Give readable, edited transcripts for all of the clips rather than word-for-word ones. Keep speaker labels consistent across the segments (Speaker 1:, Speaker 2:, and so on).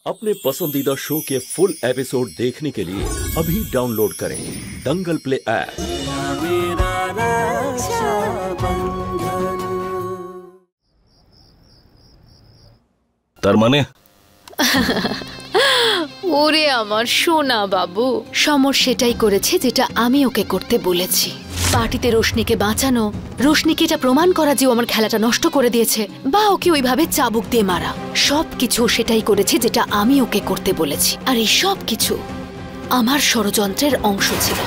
Speaker 1: अपने पसंदीदा शो के फुल एपिसोड देखने के लिए अभी डाउनलोड करें दंगल प्ले ऐप।
Speaker 2: তার মানে
Speaker 3: ওরে আমার সোনা বাবু, সমর সেটাই করেছে যেটা আমি ওকে করতে বলেছি। পার্টিতে রোশনিকে বাঁচানো, রোশনিকে এটা প্রমাণ করা যে ও আমার খেলাটা নষ্ট করে দিয়েছে বা ওকে ওইভাবে চাবুক দিয়ে মারা, সবকিছু সেটাই করেছে যেটা আমি ওকে করতে বলেছি। আর এই সব কিছু আমার ষড়যন্ত্রের অংশ ছিল।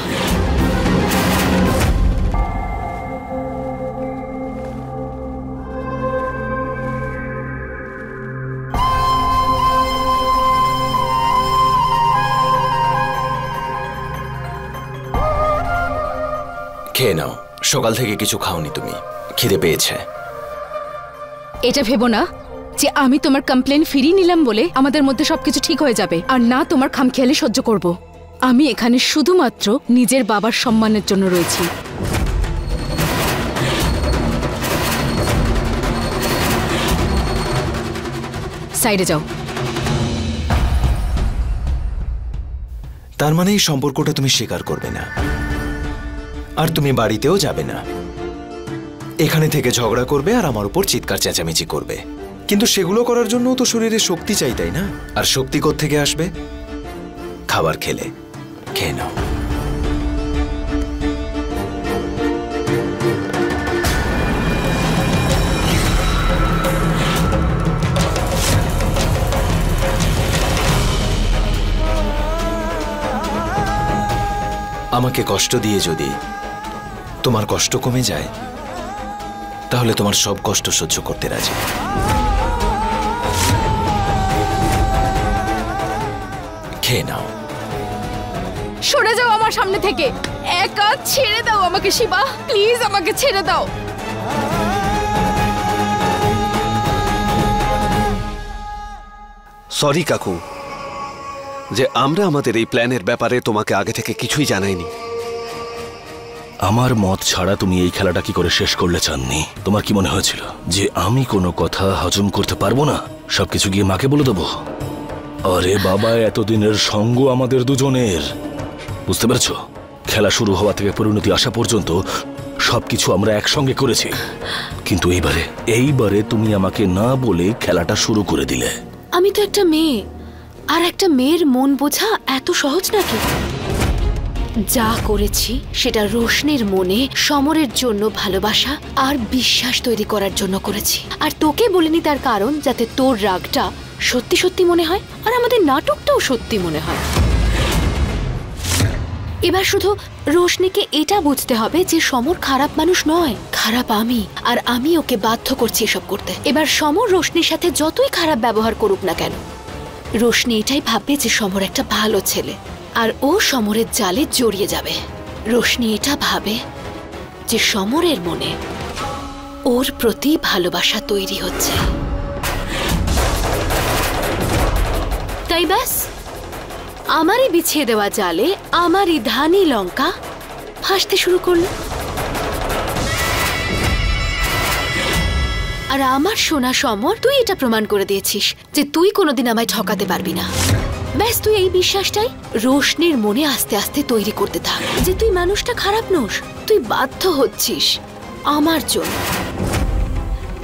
Speaker 4: খেয়ে নাও, সকাল থেকে কিছু খাওনি তুমি, খিদে পেয়েছে।
Speaker 5: এটা ভেবো না যে আমি তোমার কমপ্লেন ফিরিয়ে নিলাম বলে আমাদের মধ্যে সবকিছু ঠিক হয়ে যাবে, আর না তোমার খামখেয়ালি সহ্য করব। আমি এখানে শুধুমাত্র নিজের বাবার সম্মানের জন্য রয়েছি। সাইডে যাও।
Speaker 4: তার মানে এই সম্পর্কটা তুমি স্বীকার করবে না, আর তুমি বাড়িতেও যাবে না, এখানে থেকে ঝগড়া করবে আর আমার উপর চিৎকার চেঁচামেচি করবে। কিন্তু সেগুলো করার জন্য তো শরীরে শক্তি চাই, তাই না? আর শক্তি কোত্থেকে আসবে? খাবার খেলে। খেয়ে নাও। আমাকে কষ্ট দিয়ে যদি তোমার কষ্ট কমে যায়, তাহলে তোমার সব কষ্ট সহ্য করতে রাজি। খেয়ে নাও।
Speaker 5: সরে যাও আমার সামনে থেকে, একা ছেড়ে দাও আমাকে শিবা, প্লিজ আমাকে ছেড়ে দাও।
Speaker 6: সরি কাকু যে আমরা আমাদের এই প্ল্যানের ব্যাপারে তোমাকে আগে থেকে কিছুই জানাইনি।
Speaker 2: আমার মত ছাড়া তুমি এই খেলাটা কি করে শেষ করলে চাননি? তোমার কি মনে হয়েছিল যে আমি কোনো কথা হজম করতে পারবো না, সবকিছু গিয়ে মাকে বলে দেবো? আরে বাবা, এতদিনের সঙ্গ আমাদের দুজনের, বুঝতে পারছো? খেলা শুরু হওয়া থেকে পরিণতি আসা পর্যন্ত সবকিছু আমরা একসঙ্গে করেছি, কিন্তু এইবারে তুমি আমাকে না বলে খেলাটা শুরু করে দিলে।
Speaker 3: আমি তো একটা মেয়ে, আর একটা মেয়ের মন বোঝা এত সহজ নাকি? যা করেছি সেটা রোশনির মনে সমরের জন্য ভালোবাসা আর বিশ্বাস তৈরি করার জন্য করেছি। আর তোকে বলিনি তার কারণ যাতে তোর রাগটা সত্যি সত্যি মনে হয় আর আমাদের নাটকটাও সত্যি মনে হয়। এবার শুধু রোশনিকে এটা বুঝতে হবে যে সমর খারাপ মানুষ নয়, খারাপ আমি, আর আমি ওকে বাধ্য করছি এসব করতে। এবার সমর রোশনির সাথে যতই খারাপ ব্যবহার করুক না কেন, রোশনি এটাই ভাববে যে সমর একটা ভালো ছেলে, আর ও সমরের জালে জড়িয়ে যাবে। রোশনি এটা ভাবে যে সমরের মনে ওর প্রতি ভালোবাসা তৈরি হচ্ছে, তাই ব্যাস আমারই বিছিয়ে দেওয়া জালে আমারই ধানি লঙ্কা ভাসতে শুরু করলো। আর আমার সোনা সমর, তুই এটা প্রমাণ করে দিয়েছিস যে তুই কোনোদিন আমায় ঠকাতে পারবি না। ব্যাস তুই এই বিশ্বাসটাই রোশনির মনে আস্তে আস্তে তৈরি করতে থাক যে তুই মানুষটা খারাপ নোস, তুই বাধ্য হচ্ছিস আমার জন্য।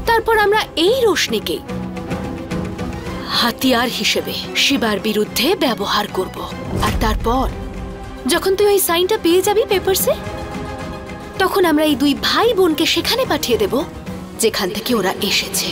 Speaker 3: তারপর আমরা এই রোশনিকেই হাতিয়ার হিসেবে শিবার বিরুদ্ধে ব্যবহার করব। আর তারপর যখন তুই ওই সাইনটা পেয়ে যাবি পেপারসে, তখন আমরা এই দুই ভাই বোনকে সেখানে পাঠিয়ে দেব যেখান থেকে ওরা এসেছে।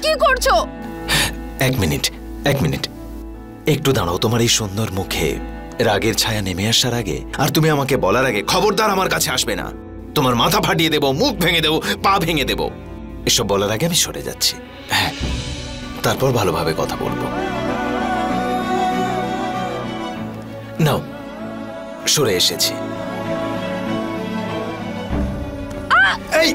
Speaker 5: কি করছো?
Speaker 4: এক মিনিট একটু দাঁড়াও। তোমার এই সুন্দর মুখে রাগের ছায়া নেমে আসার আগে আর তুমি আমাকে বলার আগে খবরদার আমার কাছে আসবে না। তোমার মাথা ফাটিয়ে দেবো, মুখ ভেঙে দেবো, পা ভেঙে দেবো। এসব বলার আগে আমি সরে যাচ্ছি। হ্যাঁ, তারপর ভালোভাবে কথা বলবো। নাও, সরে এসেছি। এই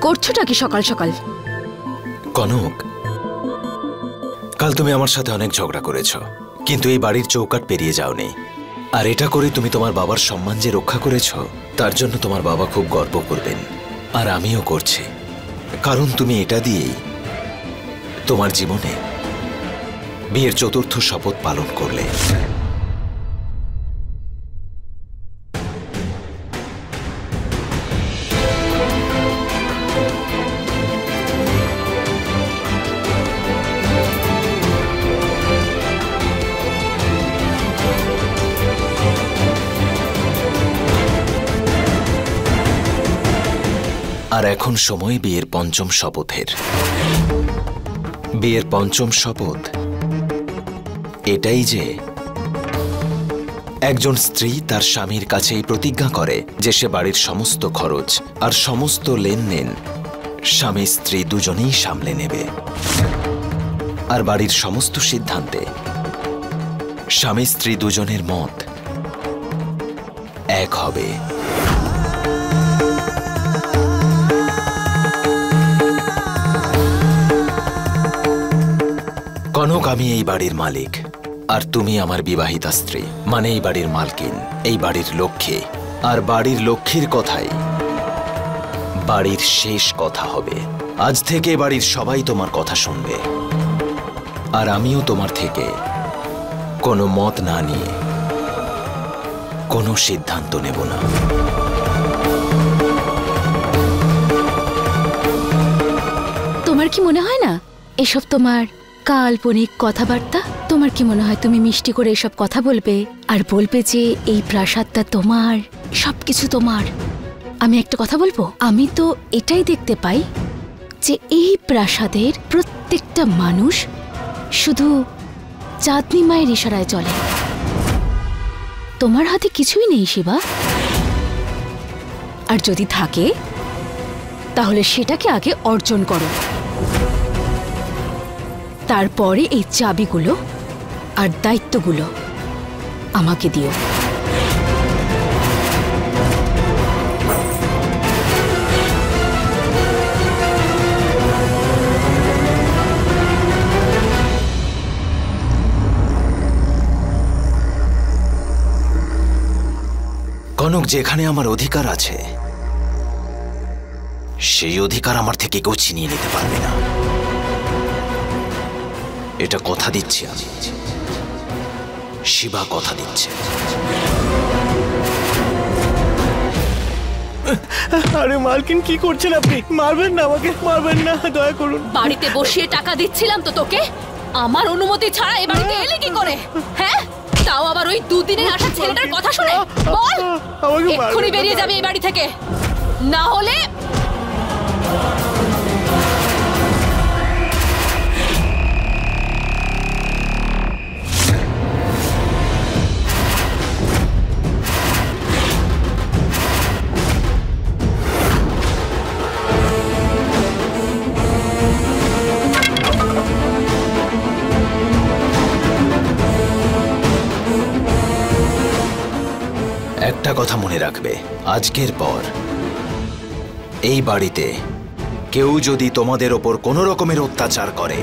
Speaker 5: করছোটা কি সকাল সকাল?
Speaker 4: কনক, কাল তুমি আমার সাথে অনেক ঝগড়া করেছ, কিন্তু এই বাড়ির চৌকাট পেরিয়ে যাওনি। আর এটা করে তুমি তোমার বাবার সম্মান যে রক্ষা করেছ, তার জন্য তোমার বাবা খুব গর্ব করবেন। আর আমিও করছি, কারণ তুমি এটা দিয়েই তোমার জীবনে বিয়ের চতুর্থ শপথ পালন করলে। আর এখন সময় বিয়ের পঞ্চম শপথের। বিয়ের পঞ্চম শপথ এটাই যে একজন স্ত্রী তার স্বামীর কাছেই প্রতিজ্ঞা করে যে সে বাড়ির সমস্ত খরচ আর সমস্ত লেনদেন স্বামী স্ত্রী দুজনেই সামলে নেবে। আর বাড়ির সমস্ত সিদ্ধান্তে স্বামী স্ত্রী দুজনের মত এক হবে। কনক, আমি এই বাড়ির মালিক আর তুমি আমার বিবাহিতা স্ত্রী, মানে এই বাড়ির মালকিন, এই বাড়ির লক্ষ্মী। আর বাড়ির লক্ষ্মীর কথাই বাড়ির শেষ কথা হবে। আজ থেকে বাড়ির সবাই তোমার কথা শুনবে, আর আমিও তোমার থেকে কোনো মত না নিয়ে কোনো সিদ্ধান্ত নেব না।
Speaker 5: তোমার কি মনে হয় না এসব তোমার কাল্পনিক কথাবার্তা? তোমার কি মনে হয় তুমি মিষ্টি করে এসব কথা বলবে আর বলবে যে এই প্রাসাদটা তোমার, সবকিছু তোমার? আমি একটা কথা বলবো, আমি তো এটাই দেখতে পাই যে এই প্রাসাদের প্রত্যেকটা মানুষ শুধু চাঁদনি মায়ের ইশারায় চলে। তোমার হাতে কিছুই নেই শিবা, আর যদি থাকে তাহলে সেটাকে আগে অর্জন করো, তারপরে এই চাবিগুলো আর দায়িত্বগুলো আমাকে দিও।
Speaker 4: কনক, যেখানে আমার অধিকার আছে সেই অধিকার আমার থেকে কেউ ছিনিয়ে নিতে পারবে না। এটা কথা দিচ্ছি আমি, শিবা কথা দিচ্ছে।
Speaker 7: আরে মালকিন, কি করছেন আপনি? মারবেন না আমাকে, মারবেন না, দয়া করুন।
Speaker 3: বাড়িতে বসিয়ে টাকা দিচ্ছিলাম তো তোকে, আমার অনুমতি ছাড়া এ বাড়িতে এলি কি করে? হ্যাঁ, তাও আবার ওই দুদিনের আসা ছেলেটার কথা শুনে। বল, এক্ষুনি বেরিয়ে যাবে এই বাড়ি থেকে, না হলে
Speaker 4: একটা কথা মনে রাখবে, আজকের পর এই বাড়িতে কেউ যদি তোমাদের ওপর কোনো রকমের অত্যাচার করে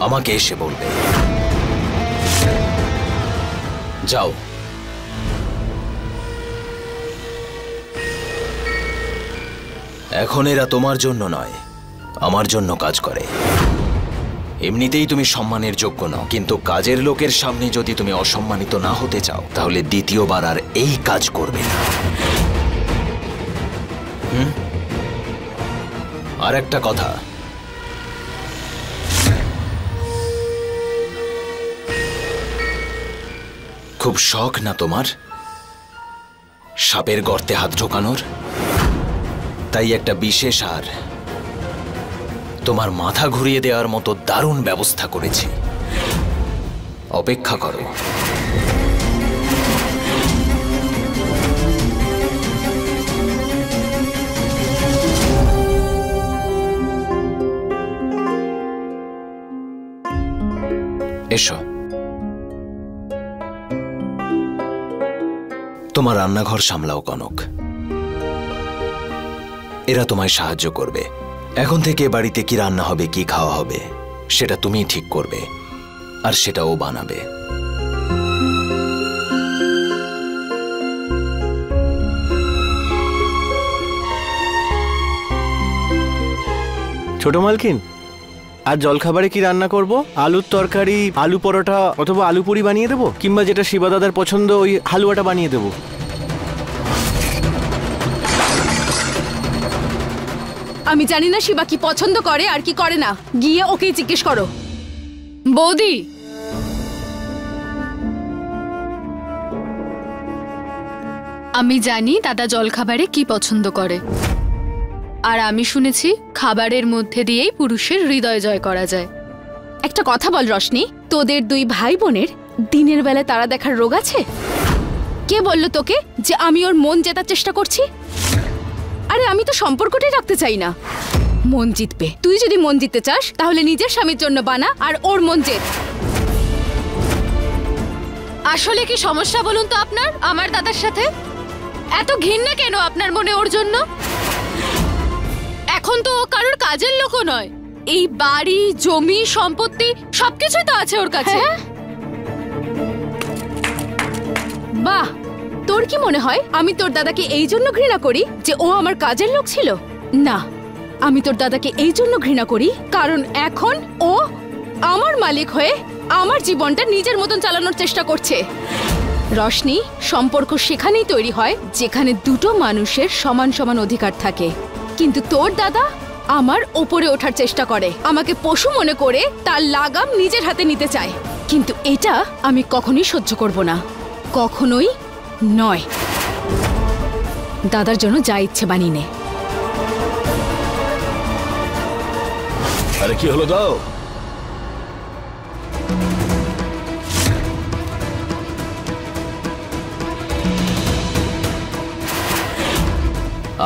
Speaker 4: আমাকে এসে বলবে। যাও। এখন এরা তোমার জন্য নয়, আমার জন্য কাজ করে। এমনিতেই তুমি সম্মানের যোগ্য নও, কিন্তু কাজের লোকের সামনে যদি তুমি অসম্মানিত না হতে চাও তাহলে দ্বিতীয়বার আর এই কাজ করবে না। আর একটা কথা, খুব শখ না তোমার সাপের গর্তে হাত ঢোকানোর? তাই একটা বিশেষ আর তোমার মাথা ঘুরিয়ে দেওয়ার মতো দারুণ ব্যবস্থা করেছি। অপেক্ষা করো। এসো। তোমার রান্নাঘর সামলাও কনক। এরা তোমায় সাহায্য করবে। এখন থেকে বাড়িতে কি রান্না হবে, কি খাওয়া হবে সেটা তুমিই ঠিক করবে, আর সেটা ও বানাবে।
Speaker 7: ছোট মালকিন, আর জলখাবারে কি রান্না করব? আলুর তরকারি, আলু পরোটা অথবা আলু পুরি বানিয়ে দেবো, কিংবা যেটা শিবা দাদার পছন্দ ওই হালুয়াটা বানিয়ে দেবো।
Speaker 5: আমি জানি না শিবা কি পছন্দ করে আর কি করে না, গিয়ে ওকেই জিজ্ঞেস করো। বৌদি,
Speaker 3: আমি জানি দাদা জলখাবারে কি পছন্দ করে, আর আমি শুনেছি খাবারের মধ্যে দিয়েই পুরুষের হৃদয় জয় করা যায়।
Speaker 5: একটা কথা বল রশনি, তোদের দুই ভাই বোনের দিনের বেলা তারা দেখার রোগ আছে? কে বলল তোকে যে আমি ওর মন জেতার চেষ্টা করছি? আরে আমি তো সম্পর্কটাই রাখতে চাই না। মন জিতবে, তুই যদি মন জিততে চাস তাহলে নিজের স্বামীর জন্য বানা আর ওর মন জেত।
Speaker 3: আসলে কি সমস্যা বলুন তো আপনার আমার দাদার সাথে? এত ঘৃণা কেন আপনার মনে ওর জন্য? এখন তো ও কারোর কাজের লোকও নয়, এই বাড়ি জমি সম্পত্তি সবকিছুই তো আছে ওর কাছে।
Speaker 5: বাহ, তোর কি মনে হয় আমি তোর দাদাকে এই জন্য ঘৃণা করি যে ও আমার কাজের লোক ছিল? না, আমি তোর দাদাকে এই জন্য ঘৃণা করি কারণ এখন ও আমার মালিক হয়ে আমার জীবনটা নিজের মতন চালানোর চেষ্টা করছে। রশনি, সম্পর্ক সেখানেই তৈরি হয় যেখানে দুটো মানুষের সমান সমান অধিকার থাকে, কিন্তু তোর দাদা আমার ওপরে ওঠার চেষ্টা করে, আমাকে পশু মনে করে তার লাগাম নিজের হাতে নিতে চায়। কিন্তু এটা আমি কখনোই সহ্য করব না, কখনোই নয়। দাদার জন্য যা ইচ্ছে বানিয়ে নে।
Speaker 2: আরে কি হলো, দাও।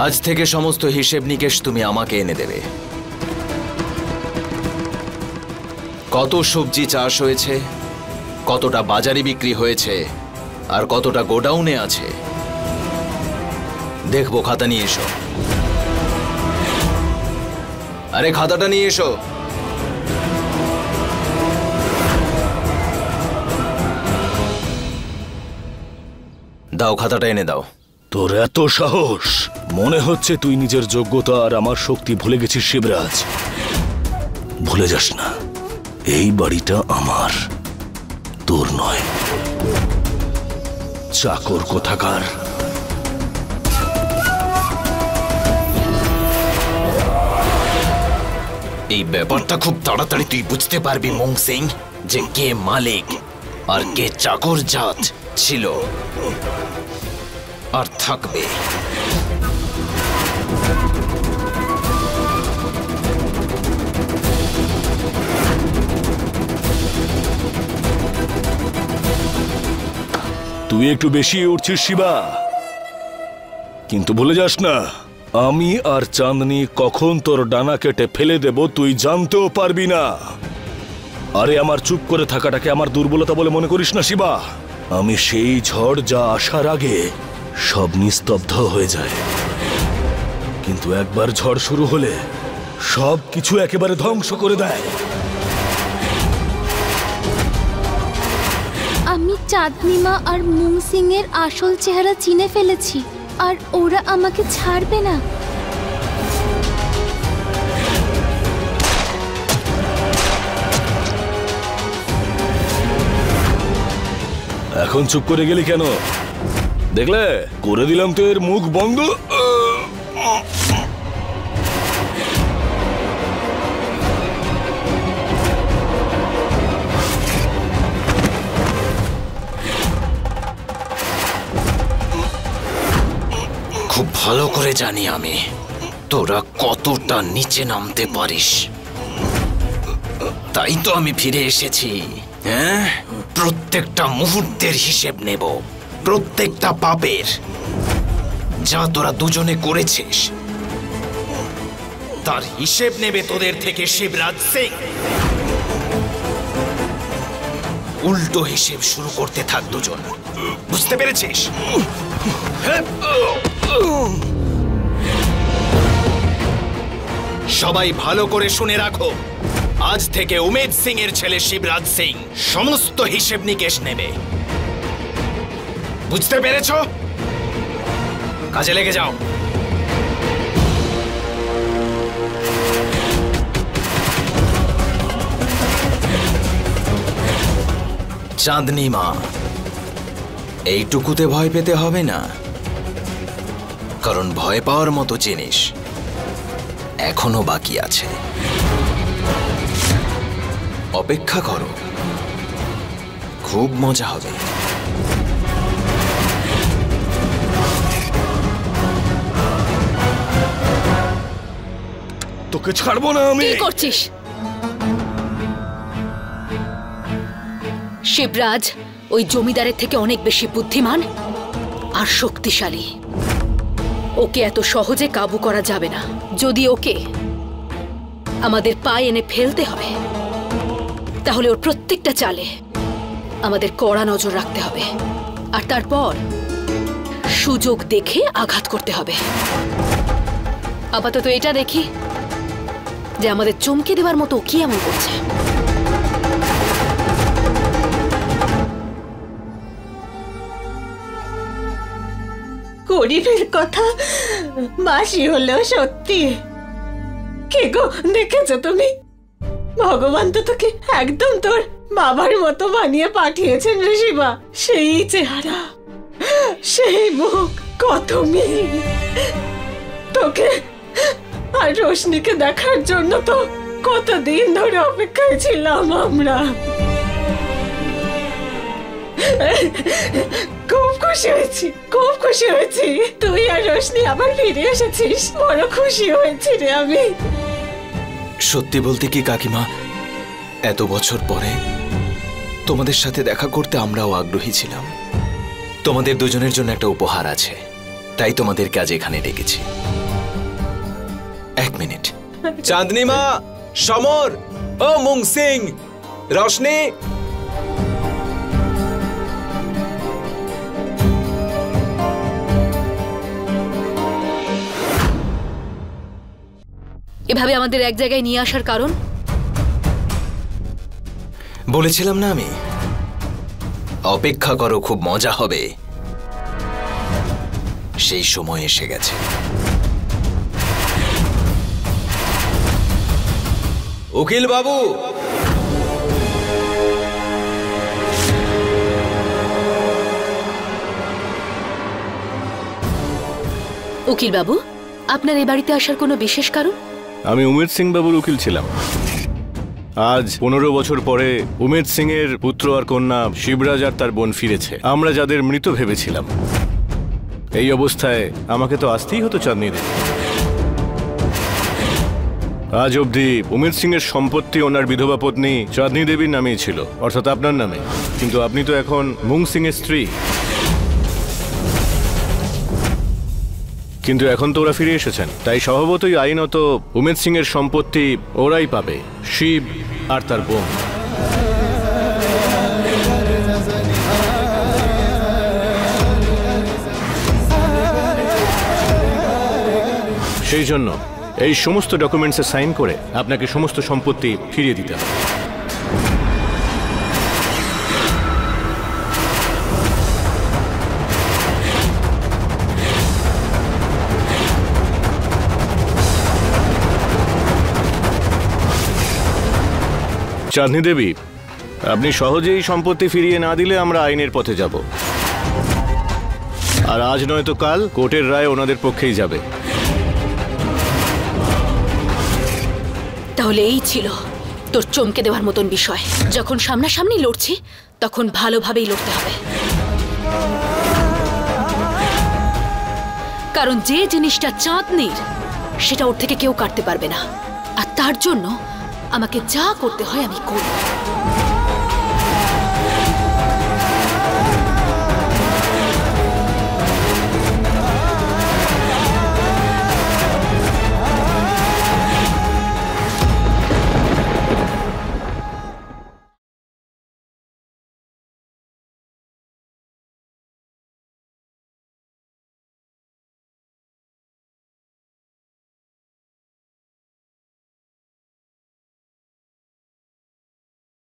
Speaker 4: আজ থেকে সমস্ত হিসেব নিকেশ তুমি আমাকে এনে দেবে। কত সবজি চাষ হয়েছে, কতটা বাজারে বিক্রি হয়েছে, আর কতটা গোডাউনে আছে দেখবো। খাতা নিয়ে এসো। আরে খাতাটা নিয়ে এসো। দাও, খাতাটা এনে দাও।
Speaker 2: তোর এত সাহস! মনে হচ্ছে তুই নিজের যোগ্যতা আর আমার শক্তি ভুলে গেছিস শিবরাজ। ভুলে যাস না, এই বাড়িটা আমার, তোর নয়। চাকর কোথাকার।
Speaker 4: এই ব্যাপারটা খুব তাড়াতাড়ি তুই বুঝতে পারবি মং সিং, যে কে মালিক আর কে চাকর জাত ছিল আর থাকবে।
Speaker 2: তুই একটু বেশি উঠছিস শিবা, কিন্তু ভুলে যাস না আমি আর চাঁদনি কখন তোর ডানা কেটে ফেলে দেব তুই জানতেও পারবি না। আরে আমার চুপ করে থাকাটাকে আমার দুর্বলতা বলে মনে করিস না শিবা। আমি সেই ঝড় যা আসার আগে সব নিস্তব্ধ হয়ে যায়, কিন্তু একবার ঝড় শুরু হলে সব কিছু একেবারে ধ্বংস করে দেয়।
Speaker 8: আমি চাঁদনিমা আর মুং সিং এর আসল চেহারা চিনে ফেলেছি, আর ওরা আমাকে ছাড়বে না।
Speaker 2: এখন চুপ করে গেলি কেন? দেখলে করে দিলাম তো এর মুখ বন্ধ।
Speaker 4: খুব ভালো করে জানি আমি তোরা কতটা নিচে নামতে পারিস, তাই তো আমি ফিরে এসেছি। হ্যাঁ, প্রত্যেকটা মুহূর্তের হিসেব নেব, প্রত্যেকটা পাপের যা তোরা দুজনে করেছিস তার হিসেব নেবে তোদের থেকে শিবরাজ সিং। উল্টো হিসেব শুরু করতে থাক দুজন, বুঝতে পেরেছিস? সবাই ভালো করে শুনে রাখো, আজ থেকে উমেদ সিং এর ছেলে শিবরাজ সিং সমস্ত হিসেব নিকেশ নেবে, বুঝতে পেরেছ? কাজে লেগে যাও। চাঁদনি মা, এইটুকুতে ভয় পেতে হবে না, কারণ ভয় পাওয়ার মতো জিনিস এখনো বাকি আছে। অপেক্ষা করো, খুব মজা হবে।
Speaker 2: তোকে ছাড়বো না আমি।
Speaker 3: কি করছিস? শিবরাজ ওই জমিদারের থেকে অনেক বেশি বুদ্ধিমান আর শক্তিশালী। ওকে এত সহজে কাবু করা যাবে না। যদি ওকে আমাদের পায়ে এনে ফেলতে হয়, তাহলে ওর প্রত্যেকটা চালে আমাদের কড়া নজর রাখতে হবে, আর তারপর সুযোগ দেখে আঘাত করতে হবে। আপাতত এটা দেখি যে আমাদের চমকে দেওয়ার মতো কি এমন করছে।
Speaker 9: গরিবের কথা বাসি হলেও সত্যি। কে গো, দেখেছো তুমি? ভগবান তো তোকে একদম তোর বাবার মতো বানিয়ে পাঠিয়েছেন রে শিবা। সেই চেহারা, সেই মুখ, কত মিল। তোকে আর রোশনিকে দেখার জন্য তো কতদিন ধরে অপেক্ষায় ছিলাম আমরা। খুব খুশি হয়েছি, খুব খুশি হয়েছি। তুই আর রোশনি আবার ফিরে এসেছিস, বড় খুশি হয়েছি রে আমি।
Speaker 4: সত্যি বলতে কি কাকিমা, এত বছর পরে তোমাদের সাথে দেখা করতে আমরাও আগ্রহী ছিলাম। তোমাদের দুজনের জন্য একটা উপহার আছে, তাই তোমাদেরকে আজ এখানে ডেকেছি। এক মিনিট। চাঁদনি মা, সমর, ও মুং সিং, রোশনি,
Speaker 3: এভাবে আমাদের এক জায়গায় নিয়ে আসার কারণ?
Speaker 4: বলেছিলাম না আমি, অপেক্ষা করো, খুব মজা হবে। সেই সময় এসে গেছে। উকিল বাবু,
Speaker 3: উকিল বাবু, আপনার এই বাড়িতে আসার কোনো বিশেষ কারণ?
Speaker 7: আমি উমেদ সিং বাবুর উকিল ছিলাম। আজ 15 বছর পরে উমেদ সিং এর পুত্র আর কন্যা শিবরাজ আর তার বোন ফিরেছে। আমরা যাদের মৃত ভেবেছিলাম, এই অবস্থায় আমাকে তো আসতেই হতো চাঁদনি দেবী। আজ অবধি উমেদ সিং এর সম্পত্তি ওনার বিধবা পত্নী চাঁদনি দেবীর নামেই ছিল, অর্থাৎ আপনার নামে। কিন্তু আপনি তো এখন মুং সিং এর স্ত্রী। কিন্তু এখন তো ওরা ফিরে এসেছেন, তাই স্বভাবতই আইনত উমেদ সিং এর সম্পত্তি ওরাই পাবে, শিব আর তার বোন। সেই জন্য এই সমস্ত ডকুমেন্টসে সাইন করে আপনাকে সমস্ত সম্পত্তি ফিরিয়ে দিতে হবে। চাঁদনী দেবী, আপনি সহজেই সম্পত্তি ফিরিয়ে না দিলে আমরা আইনের পথে যাব, আর আজ নয়তো কাল কোর্টের রায় ওনাদের পক্ষেই যাবে।
Speaker 3: তাহলে এই ছিল তোর চমকে দেওয়ার মতন বিষয়। যখন সামনাসামনি লড়ছি তখন ভালোভাবেই লড়তে হবে, কারণ যে জিনিসটা চাঁদনির সেটা ওর থেকে কেউ কাটতে পারবে না, আর তার জন্য আমাকে যা করতে হয় আমি করব।